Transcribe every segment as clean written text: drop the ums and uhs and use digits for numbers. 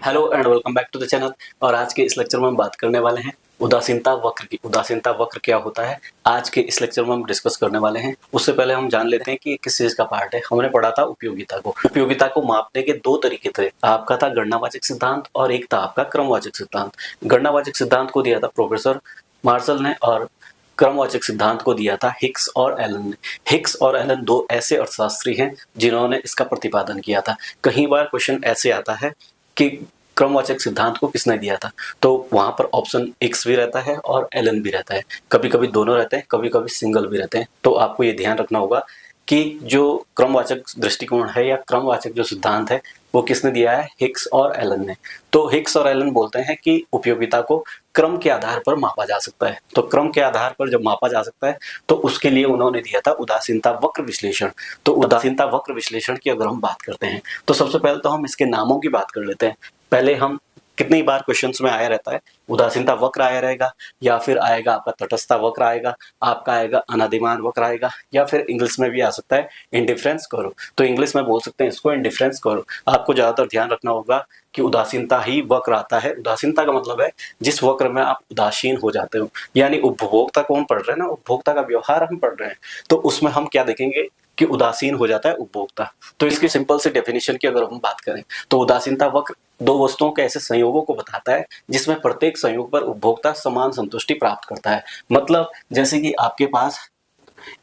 Hello and welcome back to the channel. और आज के इस लेक्चर में हम बात करने वाले हैं उदासीनता वक्र की। उदासीनता वक्र क्या होता है, आज के इस लेक्चर में हम डिस्कस करने वाले हैं। उससे पहले हम जान लेते हैं कि किस चीज का पार्ट है। हमने पढ़ा था उपयोगिता को। उपयोगिता को मापने के दो तरीके थे। आपका था गणनावाचक सिद्धांत और एक था आपका क्रमवाचक सिद्धांत। गणनावाचक सिद्धांत को दिया था प्रोफेसर मार्शल ने और क्रमवाचक सिद्धांत को दिया था हिक्स और एलन ने। हिक्स और एलन दो ऐसे अर्थशास्त्री हैं जिन्होंने इसका प्रतिपादन किया था। कई बार क्वेश्चन ऐसे आता है कि क्रमवाचक सिद्धांत को किसने दिया था, तो वहां पर ऑप्शन एक्स भी रहता है और एलन भी रहता है। कभी कभी दोनों रहते हैं, कभी कभी सिंगल भी रहते हैं। तो आपको ये ध्यान रखना होगा कि जो क्रमवाचक दृष्टिकोण है या क्रमवाचक जो सिद्धांत है वो किसने दिया है, हिक्स और एलन ने। तो हिक्स और एलन बोलते हैं कि उपयोगिता को क्रम के आधार पर मापा जा सकता है। तो क्रम के आधार पर जब मापा जा सकता है तो उसके लिए उन्होंने दिया था उदासीनता वक्र विश्लेषण। तो उदासीनता वक्र विश्लेषण की अगर हम बात करते हैं तो सबसे पहले तो हम इसके नामों की बात कर लेते हैं। पहले हम कितनी बार क्वेश्चंस में आया रहता है, उदासीनता वक्र आया रहेगा, या फिर आएगा आपका तटस्थता वक्र आएगा, आपका आएगा अनादिमान वक्र आएगा, या फिर इंग्लिश में भी आ सकता है इंडिफरेंस करो। तो इंग्लिश में बोल सकते हैं इसको इंडिफरेंस करो। आपको ज्यादातर ध्यान रखना होगा कि उदासीनता ही वक्र आता है। उदासीनता का मतलब है जिस वक्र में आप उदासीन हो जाते हो, यानी उपभोक्ता को हम पढ़ रहे हैं ना, उपभोक्ता का व्यवहार हम पढ़ रहे हैं, तो उसमें हम क्या देखेंगे कि उदासीन हो जाता है उपभोक्ता। तो इसकी सिंपल सी डेफिनेशन की अगर हम बात करें तो उदासीनता वक्र दो वस्तुओं के ऐसे संयोगों को बताता है जिसमें प्रत्येक संयोग पर उपभोक्ता समान संतुष्टि प्राप्त करता है। मतलब जैसे कि आपके पास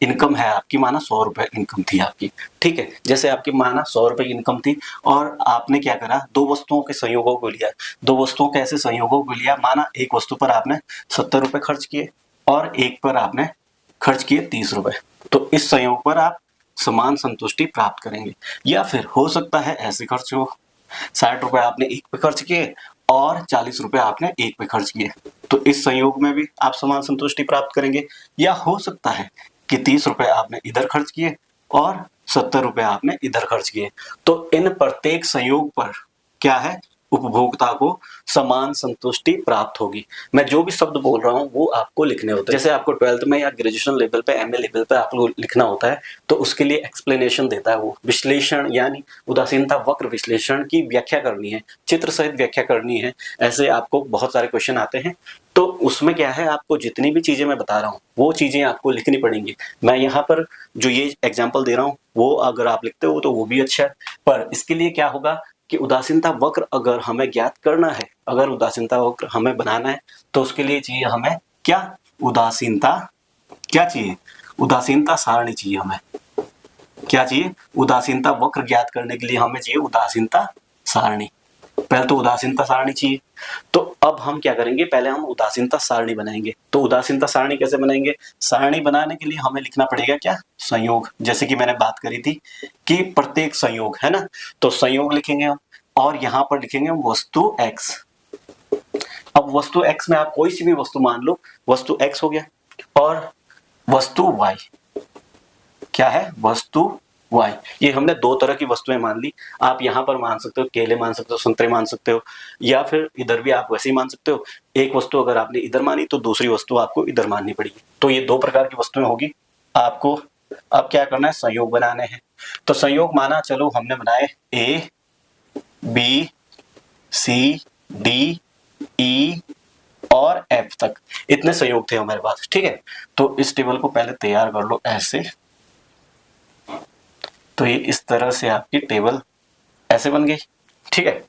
इनकम है, आपकी माना 100 रुपए इनकम थी आपकी, ठीक है। जैसे आपकी माना 100 रुपए की इनकम थी और आपने क्या करा, दो वस्तुओं के संयोगों को लिया। दो वस्तुओं के ऐसे संयोगों को लिया, माना एक वस्तु पर आपने 70 रुपए खर्च किए और एक पर आपने खर्च किए 30 रुपए। तो इस संयोग पर आप समान संतुष्टि प्राप्त करेंगे। या फिर हो सकता है ऐसे खर्च हो, 60 रुपए आपने एक पे खर्च किए और 40 रुपए आपने एक पे खर्च किए, तो इस संयोग में भी आप समान संतुष्टि प्राप्त करेंगे। या हो सकता है कि 30 रुपए आपने इधर खर्च किए और 70 रुपए आपने इधर खर्च किए, तो इन प्रत्येक संयोग पर क्या है, उपभोक्ता को समान संतुष्टि प्राप्त होगी। मैं जो भी शब्द बोल रहा हूं वो आपको लिखने होते हैं। जैसे आपको 12th में या ग्रेजुएशन लेवल पे, एमए लेवल पे आपको लिखना होता है, तो उसके लिए एक्सप्लेनेशन देता है वो। विश्लेषण यानी उदासीनता वक्र विश्लेषण की व्याख्या करनी है, चित्र सहित व्याख्या करनी है। ऐसे आपको बहुत सारे क्वेश्चन आते हैं, तो उसमें क्या है, आपको जितनी भी चीजें मैं बता रहा हूँ वो चीजें आपको लिखनी पड़ेंगी। मैं यहाँ पर जो ये एग्जाम्पल दे रहा हूँ वो अगर आप लिखते हो तो वो भी अच्छा है, पर इसके लिए क्या होगा कि उदासीनता वक्र अगर हमें ज्ञात करना है, अगर उदासीनता वक्र हमें बनाना है, तो उसके लिए चाहिए हमें क्या, उदासीनता, क्या चाहिए, उदासीनता सारणी चाहिए हमें। क्या चाहिए, उदासीनता वक्र ज्ञात करने के लिए हमें चाहिए उदासीनता सारणी। पहले तो उदासीनता सारणी चाहिए। तो अब हम क्या करेंगे, पहले हम उदासीनता सारणी बनाएंगे। तो उदासीनता सारणी कैसे बनाएंगे, सारणी बनाने के लिए हमें लिखना पड़ेगा क्या, संयोग। जैसे कि मैंने बात करी थी कि प्रत्येक संयोग है ना, तो संयोग लिखेंगे हम और यहां पर लिखेंगे हम वस्तु x। अब वस्तु x में आप कोई सी भी वस्तु मान लो, वस्तु x हो गया, और वस्तु y क्या है, वस्तु y। ये हमने दो तरह की वस्तुएं मान ली। आप यहां पर मान सकते हो केले मान सकते हो, संतरे मान सकते हो, या फिर इधर भी आप वैसे ही मान सकते हो। एक वस्तु अगर आपने इधर मानी तो दूसरी वस्तु आपको इधर माननी पड़ेगी। तो ये दो प्रकार की वस्तुएं होगी। आपको अब क्या करना है, संयोग बनाने हैं। तो संयोग माना, चलो हमने बनाए ए बी सी डी ई और एफ तक, इतने संयोग थे हमारे पास, ठीक है। तो इस टेबल को पहले तैयार कर लो ऐसे। तो ये इस तरह से आपकी टेबल ऐसे बन गई, ठीक है।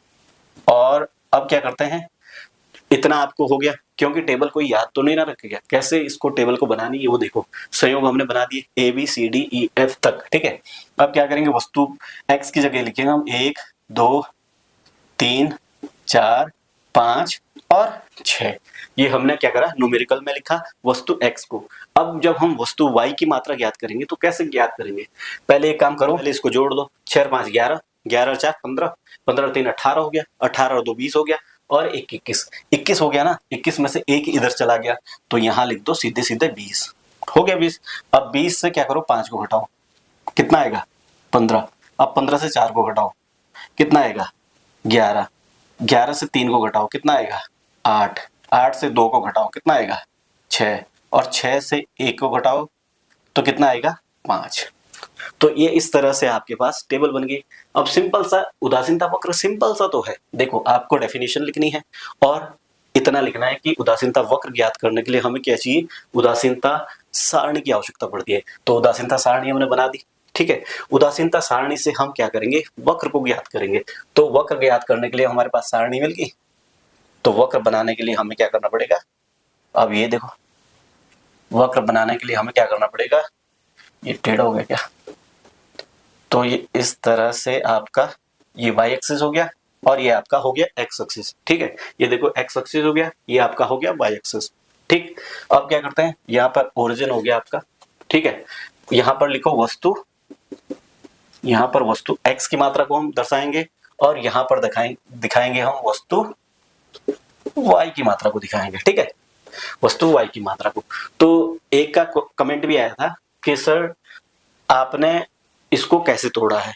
और अब क्या करते हैं, इतना आपको हो गया, क्योंकि टेबल कोई याद तो नहीं ना रखेगा, कैसे इसको टेबल को बनानी है वो देखो। संयोग हमने बना दिए A B C D E F तक, ठीक है। अब क्या करेंगे, वस्तु एक्स की जगह लिखेंगे हम 1 2 3 4 5 और 6। ये हमने क्या करा, न्यूमेरिकल में लिखा वस्तु x को। अब जब हम वस्तु y की मात्रा ज्ञात करेंगे तो कैसे ज्ञात करेंगे, पहले एक काम करो, पहले इसको जोड़ दो। 6 और 5 11, 11 और 4 15, 15 और 3 18 हो गया, 18 और 2 20 हो गया, और 1 21, 21 हो गया ना। 21 में से एक इधर चला गया, तो यहाँ लिख दो सीधे सीधे 20 हो गया। 20, अब 20 से क्या करो, 5 को घटाओ, कितना आएगा 15। अब 15 से 4 को घटाओ, कितना आएगा 11। 11 से 3 को घटाओ, कितना आएगा 8। 8 से 2 को घटाओ, कितना आएगा 6, और 6 से 1 को घटाओ तो कितना आएगा 5। तो ये इस तरह से आपके पास टेबल बन गई। अब सिंपल सा उदासीनता वक्र सिंपल सा तो है, देखो आपको डेफिनेशन लिखनी है और इतना लिखना है कि उदासीनता वक्र ज्ञात करने के लिए हमें क्या चाहिए, उदासीनता सारणी की आवश्यकता पड़ती है। तो उदासीनता सारणी हमने बना दी, ठीक है। उदासीनता सारणी से हम क्या करेंगे, वक्र को ज्ञात करेंगे। तो वक्र ज्ञात करने के लिए हमारे पास सारणी मिल गई, तो वक्र बनाने के लिए हमें क्या करना पड़ेगा, अब ये देखो वक्र बनाने के लिए हमें क्या करना पड़ेगा, ये टेढ़ा हो गया क्या, तो ये इस तरह से आपका ये y एक्सिस हो गया और ये आपका हो गया x एक्सिस, ठीक है। ये देखो x एक्सिस हो गया, ये आपका हो गया y एक्सिस, ठीक। अब क्या करते हैं, यहाँ पर ओरिजिन हो गया आपका, ठीक है। यहाँ पर लिखो वस्तु, यहाँ पर वस्तु x की मात्रा को हम दर्शाएंगे और यहाँ पर दिखाएंगे हम वस्तु y की मात्रा को दिखाएंगे, ठीक है, वस्तु y की मात्रा को। तो एक का कमेंट भी आया था कि सर आपने इसको कैसे तोड़ा है।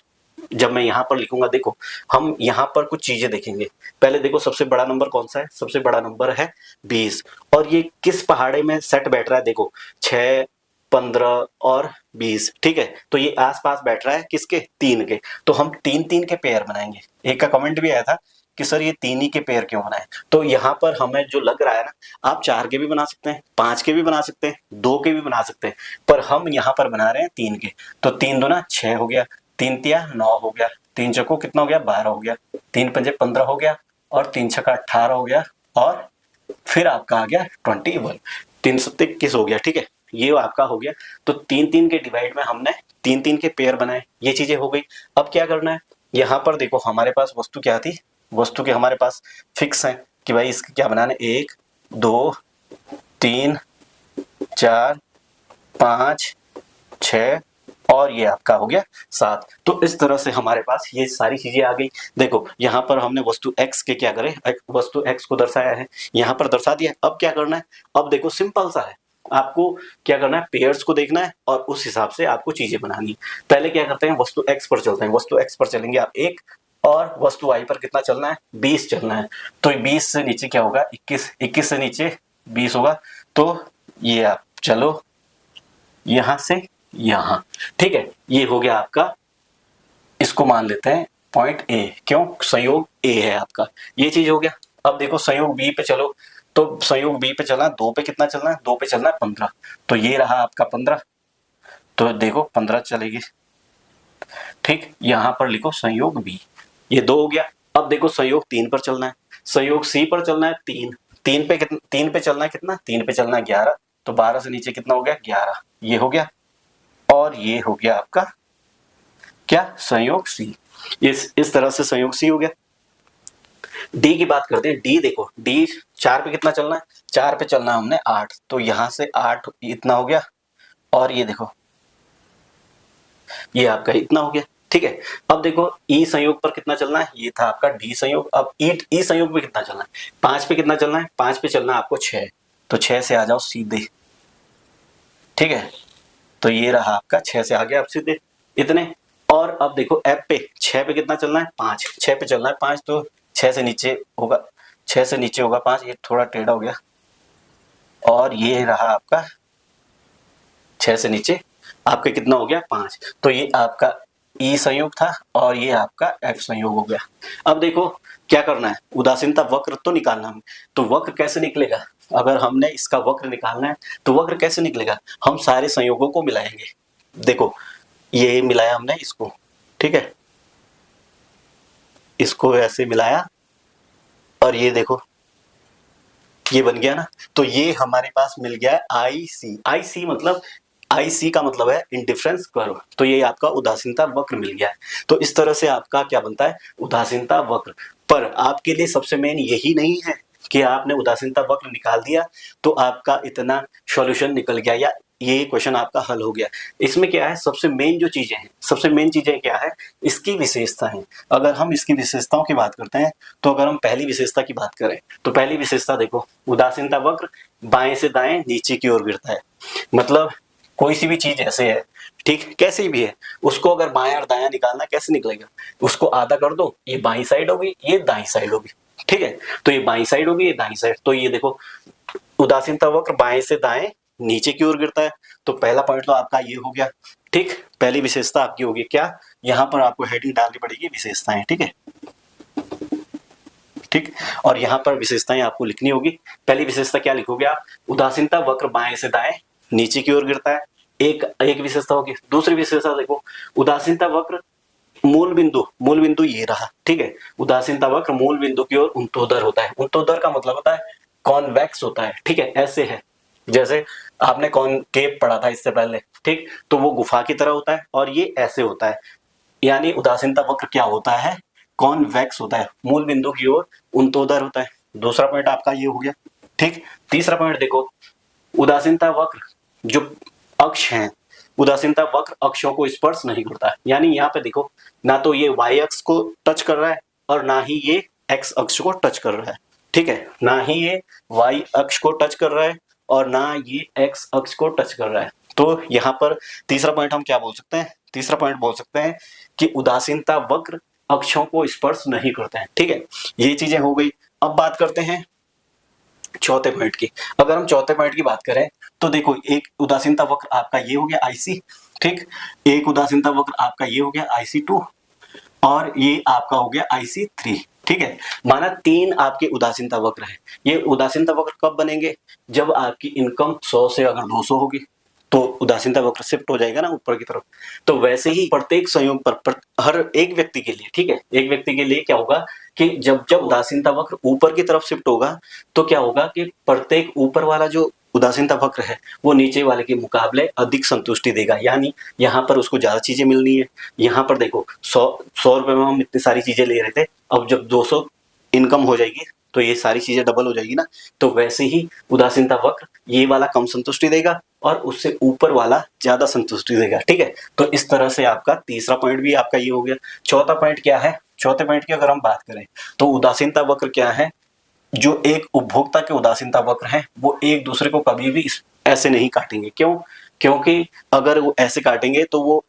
जब मैं यहाँ पर लिखूंगा, देखो हम यहाँ पर कुछ चीजें देखेंगे। पहले देखो सबसे बड़ा नंबर कौन सा है, सबसे बड़ा नंबर है 20 और ये किस पहाड़े में सेट बैठ रहा है, देखो 6, 15 और 20, ठीक है। तो ये आसपास बैठ रहा है किसके, 3 के। तो हम 3-3 के पेयर बनाएंगे। एक का कमेंट भी आया था कि सर ये 3 ही के पेयर क्यों बनाए। तो यहाँ पर हमें जो लग रहा है ना, आप 4 के भी बना सकते हैं, 5 के भी बना सकते हैं, 2 के भी बना सकते हैं, पर हम यहाँ पर बना रहे हैं 3 के। तो 3 दूना 6 हो गया, 3 तिया 9 हो गया, 3 चौको कितना हो गया, 12 हो गया, 3 पंजे 15 हो गया और 3 छक्का 18 हो गया और फिर आपका आ गया 21, 3 सत्ते 21 हो गया, ठीक है। ये आपका हो गया। तो 3-3 के डिवाइड में हमने 3-3 के पेयर बनाए, ये चीजें हो गई। अब क्या करना है, यहाँ पर देखो हमारे पास वस्तु क्या थी, वस्तु के हमारे पास फिक्स है कि भाई इसके क्या बनाने, 1, 2, 3, 4, 5, 6 और ये आपका हो गया 7। तो इस तरह से हमारे पास ये सारी चीजें आ गई। देखो यहाँ पर हमने वस्तु x के क्या करे, वस्तु x को दर्शाया है, यहाँ पर दर्शा दिया। अब क्या करना है, अब देखो सिंपल सा है, आपको क्या करना है, पेयर्स को देखना है और उस हिसाब से आपको चीजें बनानी है। पहले क्या करते हैं, वस्तु x पर चलते हैं, वस्तु x पर चलेंगे आप 1 और वस्तु y पर कितना चलना है, 20 चलना है। तो 20 से नीचे क्या होगा, 21, 21 से नीचे 20 होगा। तो ये आप चलो यहां से यहां, ठीक है। ये हो गया आपका, इसको मान लेते हैं पॉइंट ए, क्यों, संयोग ए है आपका, ये चीज हो गया। अब देखो संयोग बी पे चलो, तो संयोग बी पे चलना, 2 पे कितना चलना है, 2 पे चलना है 15। तो ये रहा आपका 15, तो देखो 15 चलेगी, ठीक। यहां पर लिखो संयोग बी, ये 2 हो गया। अब देखो संयोग 3 पर चलना है, संयोग सी पर चलना है 3, 3 पे कितना, 3 पे चलना है कितना, 3 पे चलना है 11। तो 12 से नीचे कितना हो गया, 11, ये हो गया। और ये हो गया आपका क्या, संयोग सी। इस तरह से संयोग सी हो गया। डी की बात करते हैं। डी देखो, डी 4 पे कितना चलना है, 4 पे चलना है हमने 8, तो यहां से 8 इतना हो गया और ये देखो ये आपका इतना हो गया, ठीक है। अब देखो ई संयोग पर कितना चलना है, ये था आपका डी संयोग। अब ई संयोग पे कितना चलना है, 5 पे कितना चलना है, 5 पे चलना है आपको 6, तो 6 से आ जाओ सीधे, ठीक है। तो ये रहा आपका 6 से आ गया आप सीधे इतने। और अब देखो एफ पे 6 पे कितना चलना है, 5, 6 पे चलना है 5, तो 6 से नीचे होगा, 6 से नीचे होगा 5, ये थोड़ा टेढ़ा हो गया। और ये रहा आपका 6 से नीचे आपका कितना हो गया, 5। तो ये आपका ई संयोग था और ये आपका एफ संयोग हो गया। अब देखो क्या करना है, उदासीनता वक्र तो निकालना है। तो वक्र कैसे निकलेगा, अगर हमने इसका वक्र निकालना है तो वक्र कैसे निकलेगा, हम सारे संयोगों को मिलाएंगे। देखो ये मिलाया हमने इसको, ठीक है, इसको ऐसे मिलाया और ये देखो ये बन गया ना। तो ये हमारे पास मिल गया आई सी। आई सी मतलब, आई सी का मतलब है इंडिफरेंस कर्व। तो ये आपका उदासीनता वक्र मिल गया है। तो इस तरह से आपका क्या बनता है, उदासीनता वक्र। पर आपके लिए सबसे मेन यही नहीं है कि आपने उदासीनता वक्र निकाल दिया तो आपका इतना सॉल्यूशन निकल गया या ये क्वेश्चन आपका हल हो गया। इसमें क्या है, सबसे मेन जो चीजें हैं, सबसे मेन चीजें क्या है, इसकी विशेषता है। अगर हम इसकी विशेषताओं की बात करते हैं तो अगर हम पहली विशेषता की बात करें तो पहली विशेषता देखो, उदासीनता वक्र बाएं से दाएं नीचे की ओर गिरता है। मतलब कोई सी भी चीज ऐसे है, ठीक, कैसी भी है, उसको अगर बाएं और दायां निकालना कैसे निकलेगा, उसको आधा कर दो, ये बाईं साइड होगी, ये दाईं साइड होगी, ठीक है। तो ये बाईं साइड होगी, ये दाईं साइड। तो ये देखो उदासीनता वक्र बाएं से दाएं नीचे की ओर गिरता है। तो पहला पॉइंट तो आपका ये हो गया, ठीक, पहली विशेषता आपकी होगी क्या, यहाँ पर आपको हेडिंग डालनी पड़ेगी विशेषताएं, ठीक है, ठीक। और यहाँ पर विशेषताएं आपको लिखनी होगी। पहली विशेषता क्या लिखोगे आप, उदासीनता वक्र बाएं से दाएं नीचे की ओर गिरता है, एक विशेषता होगी। दूसरी विशेषता देखो, उदासीनता वक्र मूल बिंदु ये रहा, ठीक है, उदासीनता वक्र मूल बिंदु की ओर उन्तोदर होता है। उन्तोदर का मतलब होता है कॉन्वेक्स होता है, ठीक है, ऐसे है, जैसे आपने कॉनकेव पढ़ा था इससे पहले, ठीक, तो वो गुफा की तरह होता है और ये ऐसे होता है, यानी उदासीनता वक्र क्या होता है, कॉन्वेक्स होता है, मूल बिंदु की ओर उन्तोदर होता है। दूसरा पॉइंट आपका ये हो गया, ठीक। तीसरा पॉइंट देखो, उदासीनता वक्र जो अक्ष हैं, उदासीनता वक्र अक्षों को स्पर्श नहीं करता है, यानी यहाँ पे देखो ना तो ये y अक्ष को टच कर रहा है और ना ही ये x अक्ष को टच कर रहा है, ठीक है, ना ही ये y अक्ष को टच कर रहा है और ना ये x अक्ष को टच कर रहा है। तो यहाँ पर तीसरा पॉइंट हम क्या बोल सकते हैं, तीसरा पॉइंट बोल सकते हैं कि उदासीनता वक्र अक्षों को स्पर्श नहीं करते हैं, ठीक है, ये चीजें हो गई। अब बात करते हैं चौथे पॉइंट की। अगर हम चौथे पॉइंट की बात करें तो देखो, एक उदासीनता वक्र आपका ये हो गया IC, ठीक, एक उदासीनता वक्र आपका ये हो गया IC2 और ये आपका हो गया IC3, ठीक है, माना 3 आपके उदासीनता वक्र हैं। ये उदासीनता वक्र कब बनेंगे, जब आपकी इनकम 100 से अगर 200 होगी तो उदासीनता वक्र शिफ्ट हो जाएगा ना ऊपर की तरफ। तो वैसे ही प्रत्येक संयोग पर हर एक व्यक्ति के लिए, ठीक है, एक व्यक्ति के लिए क्या होगा कि जब जब उदासीनता वक्र ऊपर की तरफ शिफ्ट होगा तो क्या होगा कि प्रत्येक ऊपर वाला जो उदासीनता वक्र है वो नीचे वाले के मुकाबले अधिक संतुष्टि देगा, यानी यहाँ पर उसको ज्यादा चीजें मिलनी है। यहाँ पर देखो 100 रुपए में हम इतनी सारी चीजें ले रहे थे, अब जब 200 इनकम हो जाएगी तो ये सारी चीजें डबल हो जाएगी ना। तो वैसे ही उदासीनता वक्र ये वाला कम संतुष्टि देगा और उससे ऊपर वाला ज्यादा संतुष्टि देगा, ठीक है। तो इस तरह से आपका तीसरा पॉइंट भी आपका ये हो गया। चौथा पॉइंट क्या है, चौथे पॉइंट की अगर हम बात करें तो उदासीनता वक्र क्या है, जो एक उपभोक्ता के उदासीनता वक्र हैं वो एक दूसरे को कभी भी ऐसे नहीं काटेंगे। क्यों, क्योंकि अगर वो ऐसे काटेंगे तो वो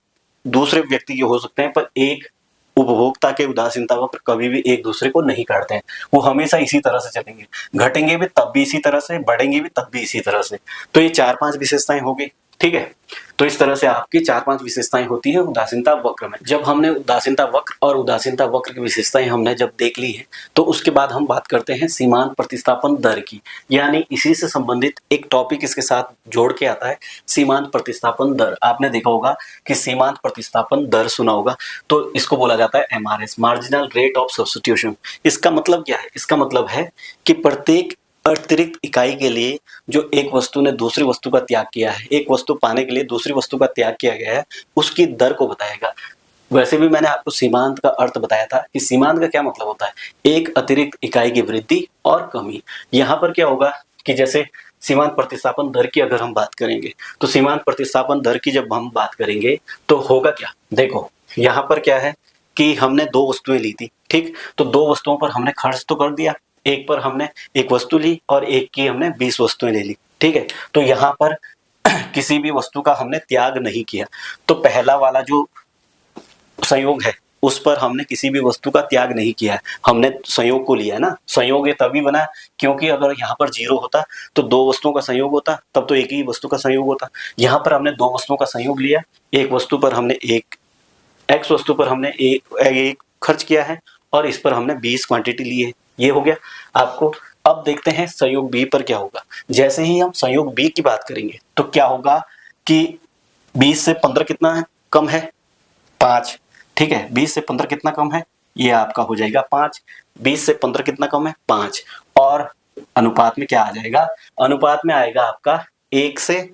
दूसरे व्यक्ति के हो सकते हैं, पर एक उपभोक्ता के उदासीनता वक्र कभी भी एक दूसरे को नहीं काटते हैं, वो हमेशा इसी तरह से चलेंगे, घटेंगे भी तब भी इसी तरह से, बढ़ेंगे भी तब भी इसी तरह से। तो ये 4-5 विशेषताएं हो गई, ठीक है। तो इस तरह से आपकी 4-5 विशेषताएं होती है उदासीनता वक्र में। जब हमने उदासीनता वक्र और उदासीनता वक्र की विशेषताएं हमने जब देख ली है तो उसके बाद हम बात करते हैं सीमांत प्रतिस्थापन दर की, यानी इसी से संबंधित एक टॉपिक इसके साथ जोड़ के आता है, सीमांत प्रतिस्थापन दर। आपने देखा होगा कि सीमांत प्रतिस्थापन दर सुना होगा, तो इसको बोला जाता है MRS, marginal rate of substitution. इसका मतलब क्या है, इसका मतलब है कि प्रत्येक अतिरिक्त इकाई के लिए जो एक वस्तु ने दूसरी वस्तु का त्याग किया है, एक वस्तु पाने के लिए दूसरी वस्तु का त्याग किया गया है, उसकी दर को बताएगा। वैसे भी मैंने आपको सीमांत का अर्थ बताया था कि सीमांत का क्या मतलब होता है, एक अतिरिक्त इकाई की वृद्धि और कमी। यहाँ पर क्या होगा कि जैसे सीमांत प्रतिस्थापन दर की अगर हम बात करेंगे तो सीमांत प्रतिस्थापन दर की जब हम बात करेंगे तो होगा क्या, देखो यहाँ पर क्या है कि हमने 2 वस्तुएं ली थी, ठीक, तो 2 वस्तुओं पर हमने खर्च तो कर दिया, एक पर हमने 1 वस्तु ली और एक की हमने 20 वस्तुएं ले ली, ठीक है। तो यहाँ पर किसी भी वस्तु का हमने त्याग नहीं किया। तो पहला वाला जो संयोग है उस पर हमने किसी भी वस्तु का त्याग नहीं किया है, हमने संयोग को लिया है ना। संयोग ये तभी बना क्योंकि अगर यहाँ पर 0 होता तो 2 वस्तुओं का संयोग होता, तब तो एक ही वस्तु का संयोग होता। यहाँ पर हमने 2 वस्तुओं का संयोग लिया, एक वस्तु पर हमने x वस्तु पर हमने एक खर्च किया है और इस पर हमने 20 क्वांटिटी ली है, ये हो गया आपको। अब देखते हैं संयोग B पर क्या होगा। जैसे ही हम संयोग B की बात करेंगे तो क्या होगा कि 20 से 15 कितना है, कम है 5, ठीक है, 20 से 15 कितना कम है, ये आपका हो जाएगा 5। 20 से 15 कितना कम है, 5। और अनुपात में क्या आ जाएगा, अनुपात में आएगा आपका 1 से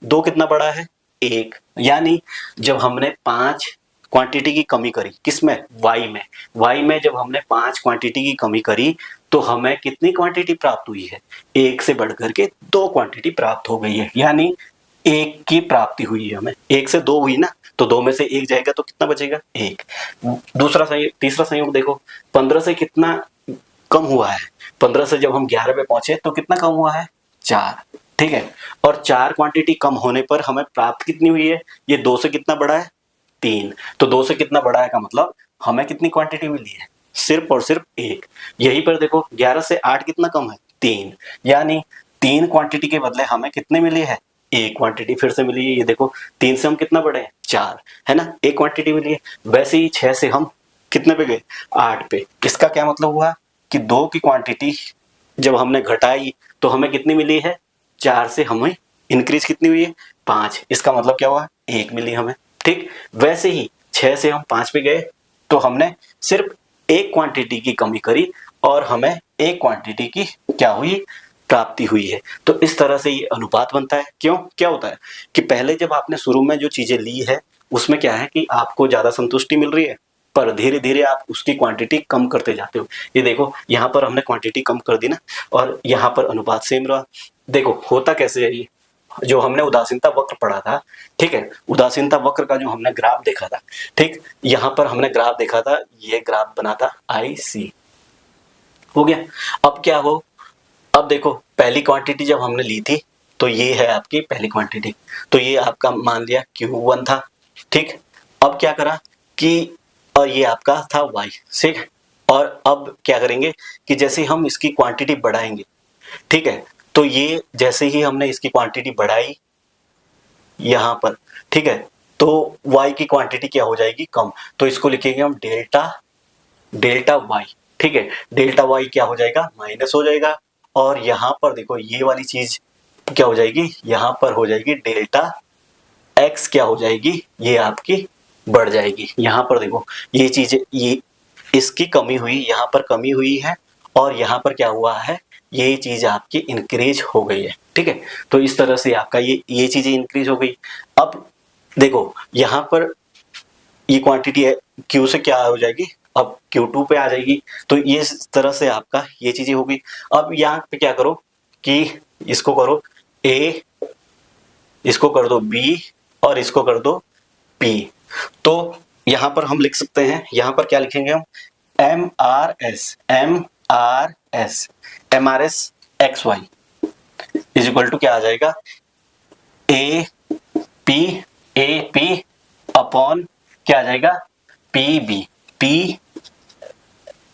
2 कितना बड़ा है, 1। यानी जब हमने 5 क्वांटिटी की कमी करी, किसमें, y में जब हमने 5 क्वांटिटी की कमी करी तो हमें कितनी क्वांटिटी प्राप्त हुई है, 1 से बढ़कर के 2 क्वांटिटी प्राप्त हो गई है, यानी 1 की प्राप्ति हुई है हमें। 1 से 2 हुई ना, तो 2 में से 1 जाएगा तो कितना बचेगा, 1। दूसरा संयोग, तीसरा संयोग देखो, 15 से कितना कम हुआ है, 15 से जब हम 11 पे पहुंचे तो कितना कम हुआ है, 4, ठीक है। और 4 क्वांटिटी कम होने पर हमें प्राप्त कितनी हुई है, ये 2 से कितना बड़ा है, 3। तो 2 से कितना बड़ा है का मतलब हमें कितनी क्वांटिटी मिली है, सिर्फ और सिर्फ 1। यहीं पर देखो 11 से 8 कितना कम है, 3। यानी 3 क्वांटिटी के बदले हमें कितने मिले हैं, एक क्वांटिटी फिर से मिली है। ये देखो 3 से हम कितना बढ़े हैं 4, है ना, एक क्वांटिटी मिली है। वैसे ही 6 से हम कितने पे गए 8 पे। इसका क्या मतलब हुआ कि 2 की क्वांटिटी जब हमने घटाई तो हमें कितनी मिली है 4 से हमें इंक्रीज कितनी हुई है 5। इसका मतलब क्या हुआ 1 मिली हमें। ठीक, वैसे ही 6 से हम 5 पे गए तो हमने सिर्फ एक क्वांटिटी की कमी करी और हमें एक क्वांटिटी की क्या हुई प्राप्ति हुई है। तो इस तरह से ये अनुपात बनता है। क्यों, क्या होता है कि पहले जब आपने शुरू में जो चीजें ली है उसमें क्या है कि आपको ज्यादा संतुष्टि मिल रही है, पर धीरे धीरे आप उसकी क्वांटिटी कम करते जाते हो। ये देखो यहाँ पर हमने क्वांटिटी कम कर दी ना, और यहाँ पर अनुपात सेम रहा। देखो होता कैसे है, ये जो हमने उदासीनता वक्र पढ़ा था, ठीक है, उदासीनता वक्र का जो हमने ग्राफ देखा था, ठीक, यहाँ पर हमने ग्राफ देखा था, ये ग्राफ बना था IC, हो गया। अब क्या हो, अब देखो पहली क्वांटिटी जब हमने ली थी तो ये है आपकी पहली क्वांटिटी, तो ये आपका मान लिया Q1 था, ठीक। अब क्या करा कि और ये आपका था Y, ठीक। और अब क्या करेंगे कि जैसे हम इसकी क्वांटिटी बढ़ाएंगे, ठीक है, तो ये जैसे ही हमने इसकी क्वांटिटी बढ़ाई यहाँ पर, ठीक है, तो Y की क्वांटिटी क्या हो जाएगी कम, तो इसको लिखेंगे हम डेल्टा Y, ठीक है। डेल्टा Y क्या हो जाएगा माइनस हो जाएगा, और यहाँ पर देखो ये वाली चीज क्या हो जाएगी, यहाँ पर हो जाएगी डेल्टा X क्या हो जाएगी, ये आपकी बढ़ जाएगी। यहाँ पर देखो ये चीजें, ये इसकी कमी हुई, यहाँ पर कमी हुई है, और यहाँ पर क्या हुआ है, ये चीज आपकी इंक्रीज हो गई है, ठीक है। तो इस तरह से आपका ये चीजें इंक्रीज हो गई। अब देखो यहाँ पर ये क्वांटिटी है Q से क्या हो जाएगी, अब Q2 पे आ जाएगी। तो ये इस तरह से आपका ये चीजें हो गई। अब यहाँ पे क्या करो कि इसको करो A, इसको कर दो B, और इसको कर दो P। तो यहाँ पर हम लिख सकते हैं, यहाँ पर क्या लिखेंगे हम, MRS XY is equal to क्या आ जाएगा, AP अपॉन क्या आ जाएगा, PB,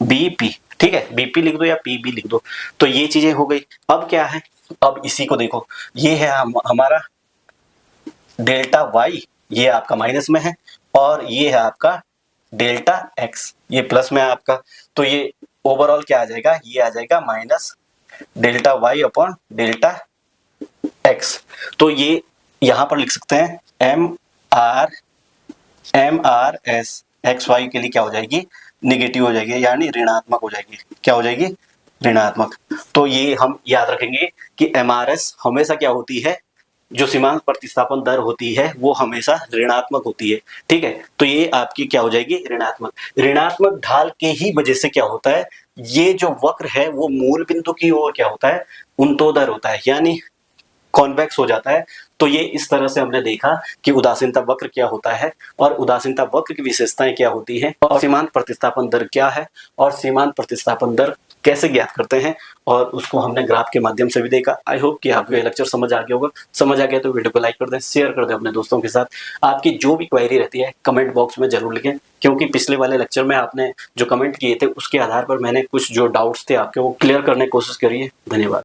BP, ठीक है, BP लिख दो या PB लिख दो। तो ये चीजें हो गई। अब क्या है, अब इसी को देखो, ये है हमारा डेल्टा Y, ये आपका माइनस में है, और ये है आपका डेल्टा X, ये प्लस में है आपका। तो ये ओवरऑल क्या आ जाएगा, ये आ जाएगा minus delta Y upon delta X। तो ये यहां पर लिख सकते हैं MRS XY के लिए क्या हो जाएगी, निगेटिव हो जाएगी, यानी ऋणात्मक हो जाएगी। क्या हो जाएगी, ऋणात्मक। तो ये हम याद रखेंगे कि MRS हमेशा क्या होती है, जो सीमांत प्रतिस्थापन दर होती है वो हमेशा ऋणात्मक होती है, ठीक है। तो ये आपकी क्या हो जाएगी, ऋणात्मक। ऋणात्मक ढाल के ही वजह से क्या होता है, ये जो वक्र है वो मूल बिंदु की ओर क्या होता है, उन्नतोदर होता है, यानी कॉन्वेक्स हो जाता है। तो ये इस तरह से हमने देखा कि उदासीनता वक्र क्या होता है, और उदासीनता वक्र की विशेषताएं क्या होती हैं, और सीमांत प्रतिस्थापन दर क्या है, और सीमांत प्रतिस्थापन दर कैसे ज्ञात करते हैं, और उसको हमने ग्राफ के माध्यम से भी देखा। आई होप कि आपको ये लेक्चर समझ आ गया होगा। समझ आ गया तो वीडियो को लाइक कर दें, शेयर कर दें अपने दोस्तों के साथ। आपकी जो भी क्वेरी रहती है कमेंट बॉक्स में जरूर लिखें, क्योंकि पिछले वाले लेक्चर में आपने जो कमेंट किए थे उसके आधार पर मैंने कुछ जो डाउट्स थे आपके वो क्लियर करने की कोशिश करी है। धन्यवाद।